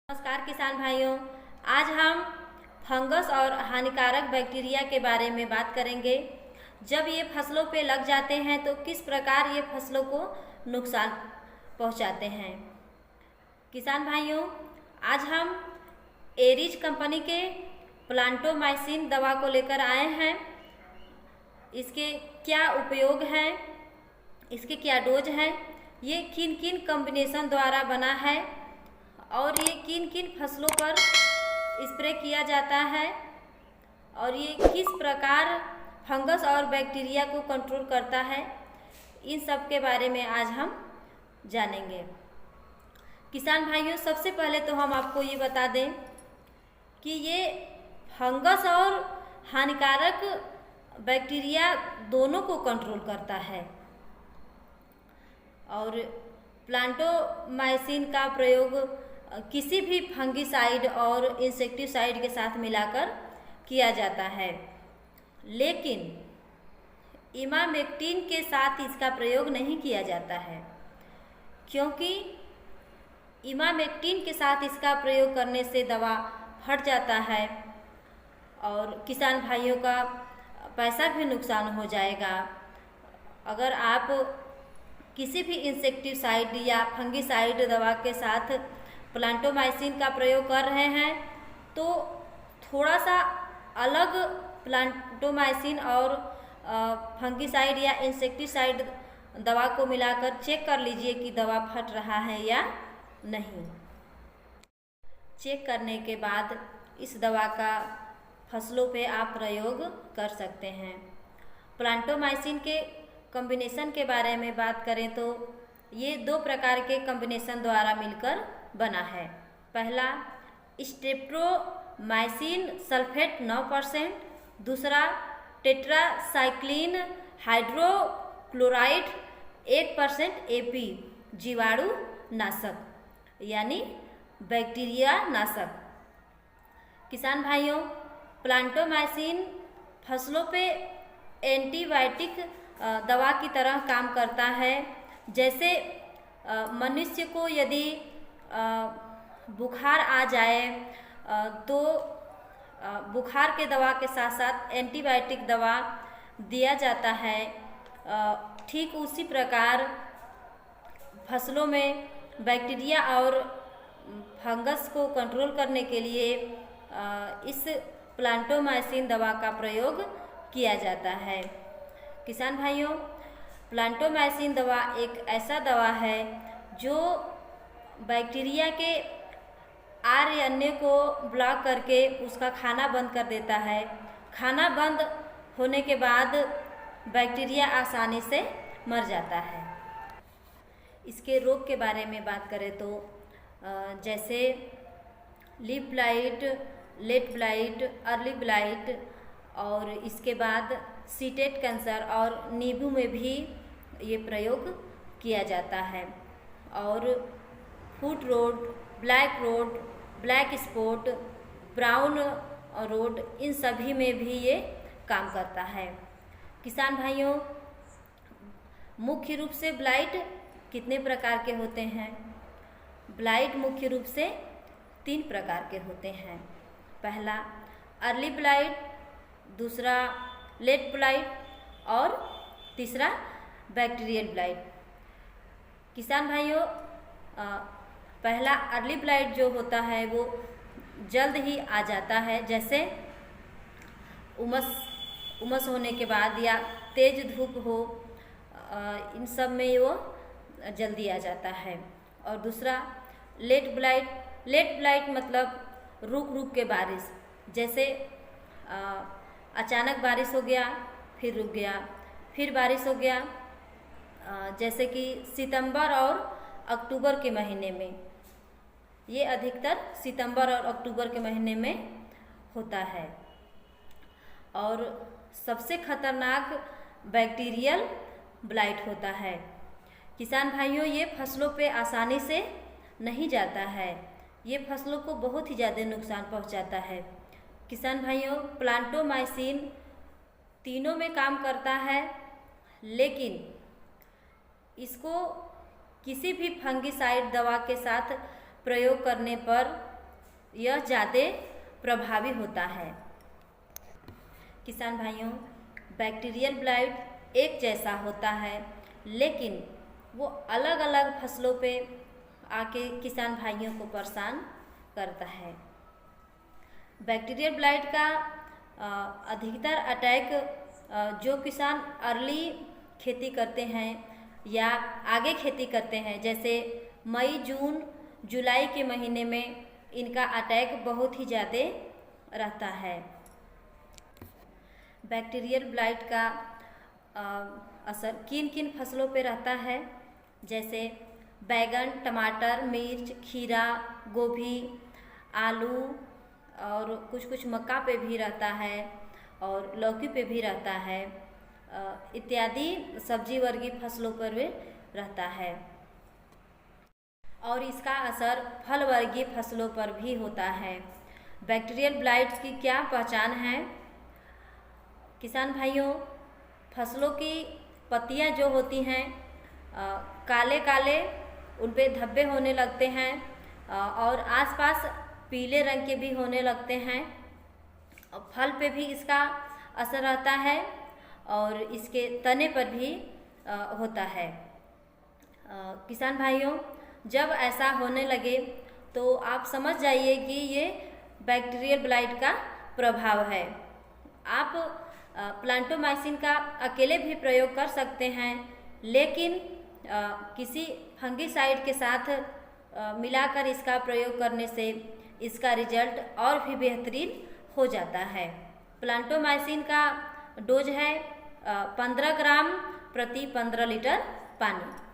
नमस्कार किसान भाइयों। आज हम फंगस और हानिकारक बैक्टीरिया के बारे में बात करेंगे। जब ये फसलों पे लग जाते हैं तो किस प्रकार ये फसलों को नुकसान पहुंचाते हैं। किसान भाइयों, आज हम एरिज कंपनी के प्लांटोमाइसिन दवा को लेकर आए हैं। इसके क्या उपयोग हैं, इसके क्या डोज हैं, ये किन किन कॉम्बिनेशन द्वारा बना है और ये किन किन फसलों पर स्प्रे किया जाता है और ये किस प्रकार फंगस और बैक्टीरिया को कंट्रोल करता है, इन सब के बारे में आज हम जानेंगे। किसान भाइयों, सबसे पहले तो हम आपको ये बता दें कि ये फंगस और हानिकारक बैक्टीरिया दोनों को कंट्रोल करता है और प्लांटोमाइसिन का प्रयोग किसी भी फंगिसाइड और इंसेक्टिसाइड के साथ मिलाकर किया जाता है, लेकिन इमामेक्टिन के साथ इसका प्रयोग नहीं किया जाता है, क्योंकि इमामेक्टिन के साथ इसका प्रयोग करने से दवा फट जाता है और किसान भाइयों का पैसा भी नुकसान हो जाएगा। अगर आप किसी भी इंसेक्टिसाइड या फंगिसाइड दवा के साथ प्लांटोमाइसिन का प्रयोग कर रहे हैं तो थोड़ा सा अलग प्लांटोमाइसिन और फंगिसाइड या इंसेक्टिसाइड दवा को मिलाकर चेक कर लीजिए कि दवा फट रहा है या नहीं। चेक करने के बाद इस दवा का फसलों पे आप प्रयोग कर सकते हैं। प्लांटोमाइसिन के कॉम्बिनेशन के बारे में बात करें तो ये दो प्रकार के कॉम्बिनेशन द्वारा मिलकर बना है। पहला स्ट्रेप्टोमाइसिन सल्फेट 9%, दूसरा टेट्रासाइक्लिन हाइड्रोक्लोराइड 1% एपी जीवाणु नाशक यानी बैक्टीरिया नाशक। किसान भाइयों, प्लांटोमाइसिन फसलों पे एंटीबायोटिक दवा की तरह काम करता है। जैसे मनुष्य को यदि बुखार आ जाए तो बुखार के दवा के साथ साथ एंटीबायोटिक दवा दिया जाता है, ठीक उसी प्रकार फसलों में बैक्टीरिया और फंगस को कंट्रोल करने के लिए इस प्लांटोमाइसिन दवा का प्रयोग किया जाता है। किसान भाइयों, प्लांटोमाइसिन दवा एक ऐसा दवा है जो बैक्टीरिया के आरएनए को ब्लॉक करके उसका खाना बंद कर देता है। खाना बंद होने के बाद बैक्टीरिया आसानी से मर जाता है। इसके रोग के बारे में बात करें तो जैसे leaf blight, late blight, early blight और इसके बाद सीटेट कैंसर और नींबू में भी ये प्रयोग किया जाता है। और foot rot, black rot, black spot, brown rot, इन सभी में भी ये काम करता है। किसान भाइयों, मुख्य रूप से ब्लाइट कितने प्रकार के होते हैं? ब्लाइट मुख्य रूप से 3 प्रकार के होते हैं। पहला अर्ली ब्लाइट, दूसरा लेट ब्लाइट और तीसरा बैक्टीरियल ब्लाइट। किसान भाइयों, पहला अर्ली ब्लाइट जो होता है वो जल्द ही आ जाता है, जैसे उमस होने के बाद या तेज धूप हो, इन सब में वो जल्दी आ जाता है। और दूसरा लेट ब्लाइट मतलब रुक रुक के बारिश, जैसे अचानक बारिश हो गया, फिर रुक गया, फिर बारिश हो गया, जैसे कि सितंबर और अक्टूबर के महीने में। ये अधिकतर सितंबर और अक्टूबर के महीने में होता है। और सबसे खतरनाक बैक्टीरियल ब्लाइट होता है। किसान भाइयों, ये फसलों पे आसानी से नहीं जाता है, ये फसलों को बहुत ही ज़्यादा नुकसान पहुंचाता है। किसान भाइयों, प्लांटोमाइसिन तीनों में काम करता है, लेकिन इसको किसी भी फंगिसाइड दवा के साथ प्रयोग करने पर यह ज़्यादा प्रभावी होता है। किसान भाइयों, बैक्टीरियल ब्लाइट एक जैसा होता है, लेकिन वो अलग अलग फसलों पे आके किसान भाइयों को परेशान करता है। बैक्टीरियल ब्लाइट का अधिकतर अटैक जो किसान अर्ली खेती करते हैं या आगे खेती करते हैं, जैसे मई, जून, जुलाई के महीने में इनका अटैक बहुत ही ज़्यादा रहता है। बैक्टीरियल ब्लाइट का असर किन किन फसलों पे रहता है, जैसे बैगन, टमाटर, मिर्च, खीरा, गोभी, आलू और कुछ मक्का पे भी रहता है और लौकी पे भी रहता है, इत्यादि सब्जी वर्गीय फसलों पर भी रहता है। और इसका असर फल वर्गीय फसलों पर भी होता है। बैक्टीरियल ब्लाइट्स की क्या पहचान है? किसान भाइयों, फसलों की पत्तियां जो होती हैं काले काले उन पे धब्बे होने लगते हैं और आसपास पीले रंग के भी होने लगते हैं। फल पे भी इसका असर रहता है और इसके तने पर भी होता है। किसान भाइयों, जब ऐसा होने लगे तो आप समझ जाइए कि ये बैक्टीरियल ब्लाइट का प्रभाव है। आप प्लांटोमाइसिन का अकेले भी प्रयोग कर सकते हैं, लेकिन किसी फंगिसाइड के साथ मिलाकर इसका प्रयोग करने से इसका रिजल्ट और भी बेहतरीन हो जाता है। प्लांटोमाइसिन का डोज है 15 ग्राम प्रति 15 लीटर पानी।